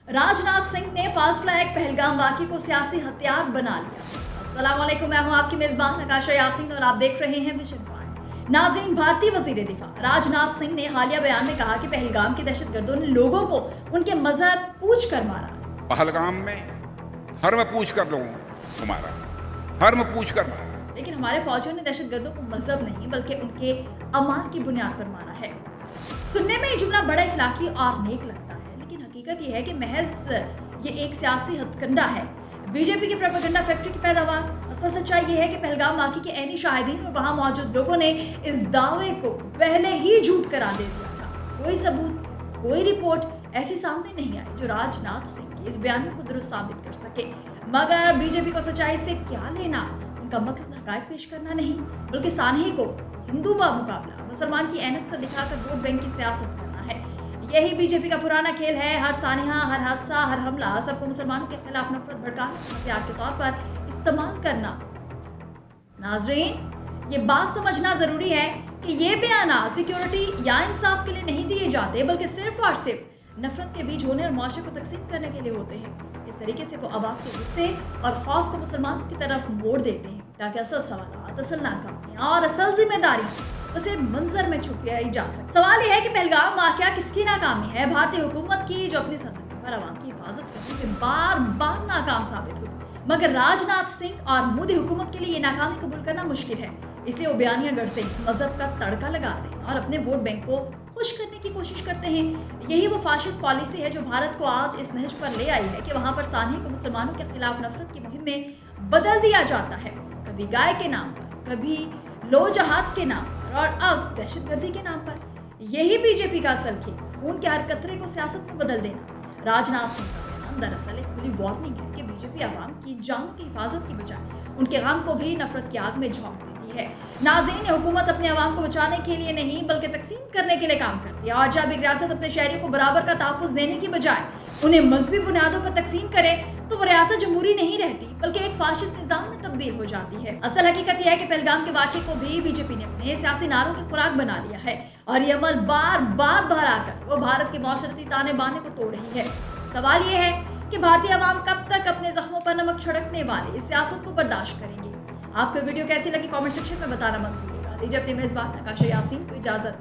राजनाथ सिंह ने fast flag Pahalgam वाक़े को सियासी हथियार बना लिया। अस्सलाम वालेकुम, मैं हूं आपकी मेज़बान नकाशा यासीन और आप देख रहे हैं विजन पॉइंट। नाज़रीन, भारतीय वज़ीर दिफा राजनाथ सिंह ने हालिया बयान में कहा कि पहलगाम के दहशतगर्दों ने लोगों को उनके मजहब पूछ कर मारा। पहलगाम में धर्म पूछ कर लोगों को मारा, धर्म पूछ कर मारा। लेकिन हमारे फौजियों ने दहशतगर्दों को मजहब नहीं बल्कि उनके अमान की बुनियाद पर मारा है। सुनने में ये जुमला बड़ा इखलाकी और नेक लगता है, लेकिन हकीकत ये है कि महज ये एक सियासी हथकंडा है, बीजेपी की प्रोपेगेंडा फैक्ट्री की पैदावार। असल सच्चाई ये है कि पहलगाम वाक़े के ऐनी शाहिदीन और वहाँ मौजूद लोगों ने इस दावे को पहले ही झूठ करार दे दिया था। कोई सबूत, कोई रिपोर्ट ऐसी सामने नहीं आई जो राजनाथ सिंह के इस बयान को दुरुस्त साबित कर सके। मगर बीजेपी को सच्चाई से क्या लेना? उनका मकसद हक़ाइक़ पेश करना नहीं बल्कि सानही को हिंदू व मुकाबला मुसलमान की ऐनक से दिखाकर वोट बैंक की सियासत करना है। यही बीजेपी का पुराना खेल है। हर सानिहा, हर हादसा, हर हमला सबको मुसलमानों के खिलाफ नफरत भड़काने के हथियार के तौर पर इस्तेमाल करना। नाज़रीन, ये बात समझना ज़रूरी है कि ये बयान सिक्योरिटी या इंसाफ के लिए नहीं दिए जाते बल्कि सिर्फ और सिर्फ नफरत के बीज होने और मुआशरे को तकसीम करने के लिए होते हैं। इस तरीके से वो अवाम के गुस्से और खौफ को मुसलमानों की तरफ मोड़ देते हैं ताकि असल सवाल, असल नाकामियां और असल जिम्मेदारियां उसे मंजर में छुपाई जा सके। सवाल यह है कि पहलगाम वाक़या किसकी नाकामी है? भारतीय हुकूमत की, जो अपनी सरजमीं पर अवाम की हिफाजत करने में बार बार नाकाम साबित हुई। मगर राजनाथ सिंह और मोदी हुकूमत के लिए ये नाकामी कबूल करना मुश्किल है। इसलिए वो बयानियां गढ़ते हैं, मजहब का तड़का लगाते हैं और अपने वोट बैंक को खुश करने की कोशिश करते हैं। यही वो फाशिस्ट पॉलिसी है जो भारत को आज इस नहज पर ले आई है कि वहाँ पर सानही को मुसलमानों के खिलाफ नफरत की मुहिम में बदल दिया जाता है, कभी गाय के नाम पर, कभी लो जहाद के नाम पर और अब दहशतगर्दी के नाम पर। यही बीजेपी का असल खेल, खून के हर कतरे को सियासत में बदल देना। राजनाथ सिंह का बयान दरअसल एक खुली वार्निंग है कि बीजेपी आवाम की जानों की हिफाजत की बजाय उनके गम को भी नफरत की आग में झोंक देती है। नाज़रीन, हुकूमत अपने आवाम को बचाने के लिए नहीं बल्कि तकसीम करने के लिए काम करती है। और जब एक रियासत अपने शहरियों को बराबर का तहफ़्फ़ुज़ देने की बजाय उन्हें मजहबी बुनियादों पर तकसीम करे तो वो रियासत जमहूरी नहीं रहती बल्कि एक फाशिस्ट निज़ाम में तब्दील हो जाती है। असल हकीकत यह है कि पहलगाम के वाक़े को भी बीजेपी ने अपने सियासी नारों की खुराक बना लिया है और ये अमल बार बार दोहराकर वो भारत के माशरती ताने बाने को तोड़ रही है। सवाल ये है कि भारतीय अवाम कब तक अपने जख्मों पर नमक छिड़कने वाली इस सियासत को बर्दाश्त करेंगे? आपको वीडियो कैसी लगी कमेंट सेक्शन में बताना मत भूलिएगा। दीजिए अपनी मेज़बान नकाशा यासीन को इजाज़त।